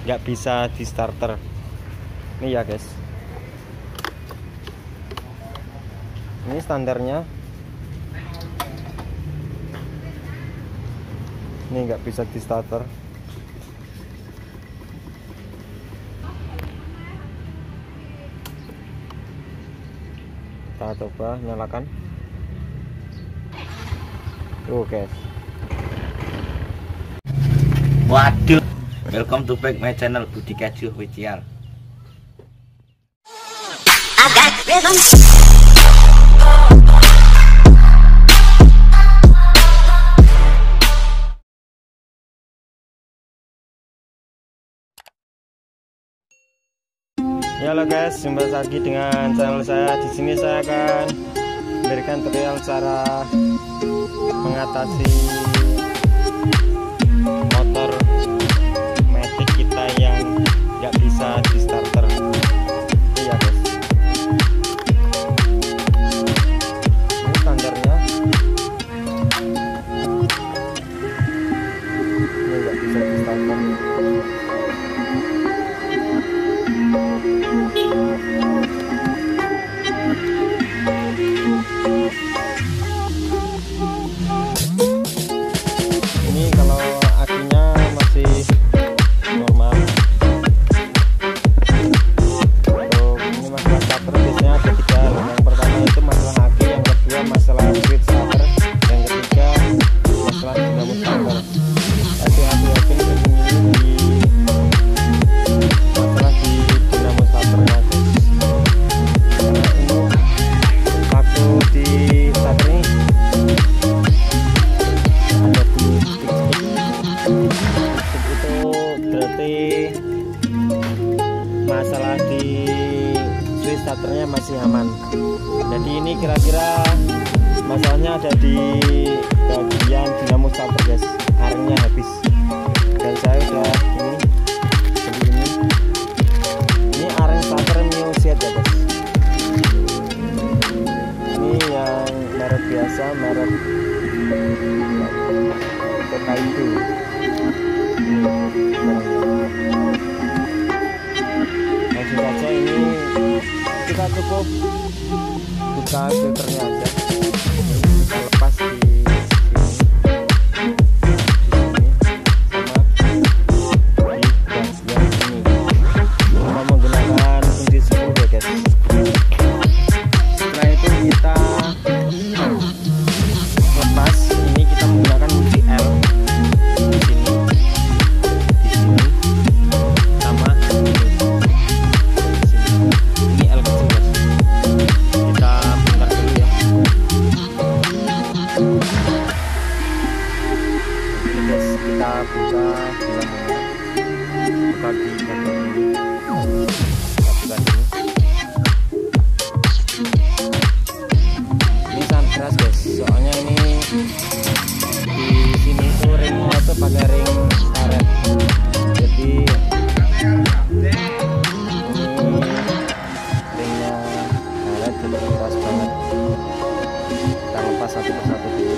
nggak bisa di starter. Ini ya guys, ini standarnya. Ini nggak bisa di starter. Kita coba nyalakan. Tuh guys. Waduh, welcome to back my channel Budi Kaju Official. Ya halo guys, jumpa lagi dengan channel saya. Di sini saya akan memberikan tutorial cara mengatasi motor matic kita yang nggak bisa di starter. Iya guys, ini standarnya. Ini nggak bisa di starter. Ini kalau akinya masih normal. Untuk ini masalah starter biasanya ada 3 hal. Yang pertama itu masalah aki, yang kedua masalah switch starter, yang ketiga masalah dinamo starter. Hati-hati ini masalah di dinamo starternya guys. Karena ini waktu di starter ini ada di stick itu berarti masalah di switch starternya masih aman. Jadi ini kira-kira masalahnya ada di bagian dinamo starter guys, airnya habis. Dan saya udah ini aren starter new set ya guys. Ini yang merek biasa, merek itu. Langsung saja ini kita cukup buka filternya aja. Kita lepas di sini, sama di bagian sini. Kita menggunakan kunci 10 ya guys. Setelah itu kita lepas. Ini kita menggunakan kunci L di sini, sama di sini. Ini L kecil guys. Kita putar dulu ya. Oke guys, kita buka dinamo. Buka di bagian ini. Kita buka ini. Ini sangat keras guys, soalnya ini di sini tuh ringnya itu pakai ring karet. Jadi ini ringnya karet, jadi keras banget. Kita lepas satu persatu dulu.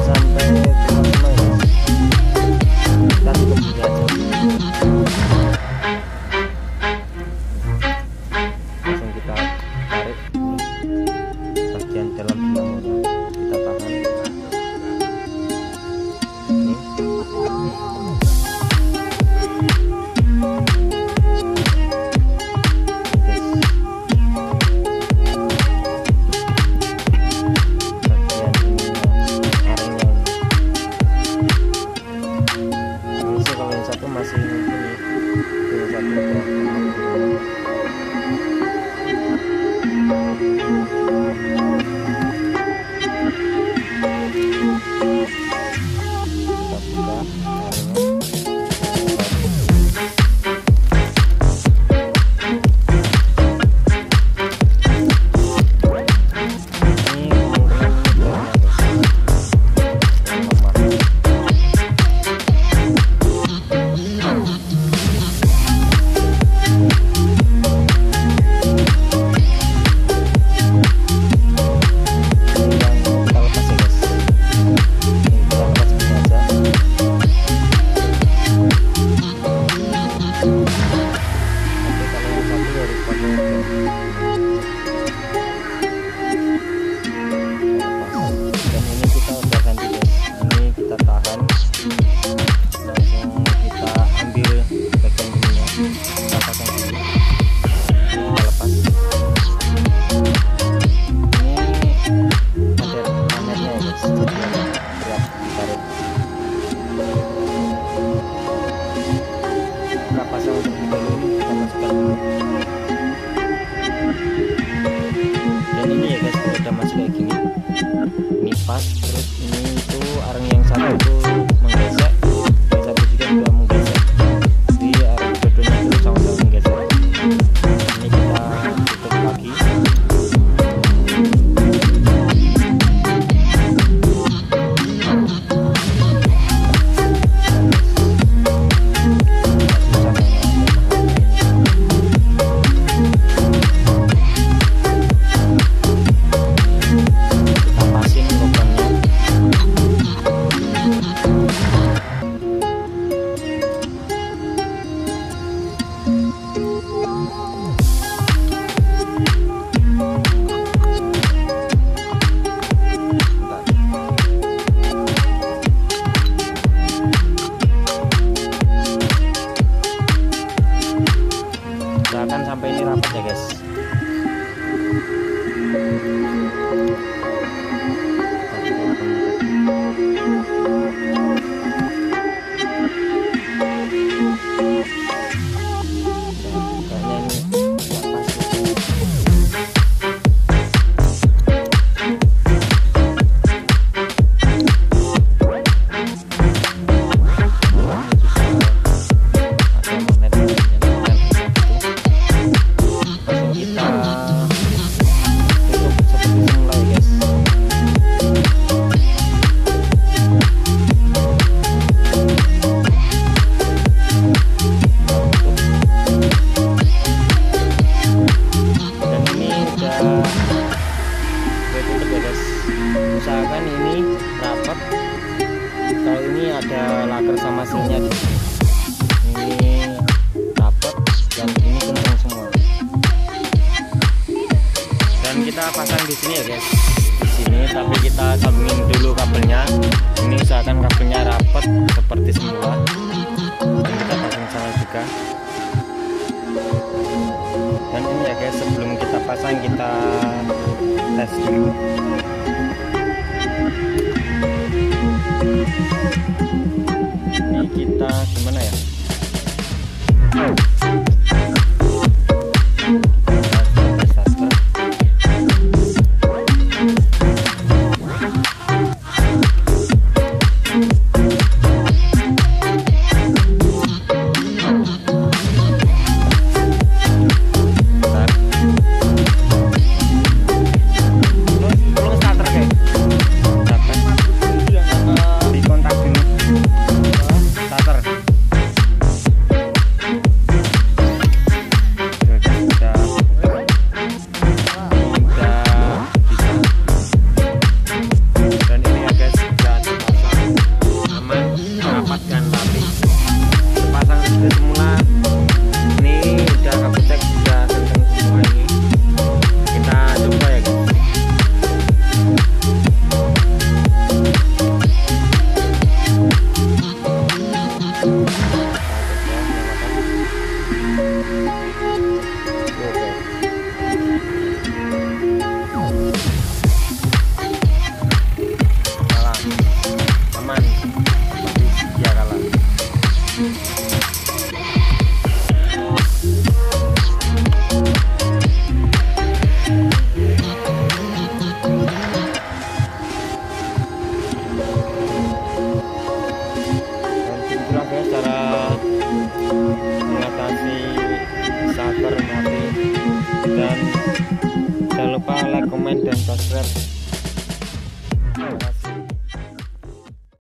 Sampai Ini itu arang yang satu itu menggesek, yang satu juga sudah menggesek. Jadi arang dua-duanya itu sama-sama menggesek. Ini kita tutup lagi. Usahakan sampai ini rapat ya guys. Usahakan ini rapat. Kalau ini ada laker sama silnya di sini. Ini rapat dan ini kencang semua. Dan kita pasang di sini ya guys. Di sini tapi kita sambungin dulu kabelnya. Ini usahakan kabelnya rapat seperti semula. Dan kita pasang sana juga. Dan ini ya guys, sebelum kita pasang kita tes dulu. Ini kita gimana ya? Cara mengatasi sabar mati. Dan jangan lupa like, comment, dan subscribe.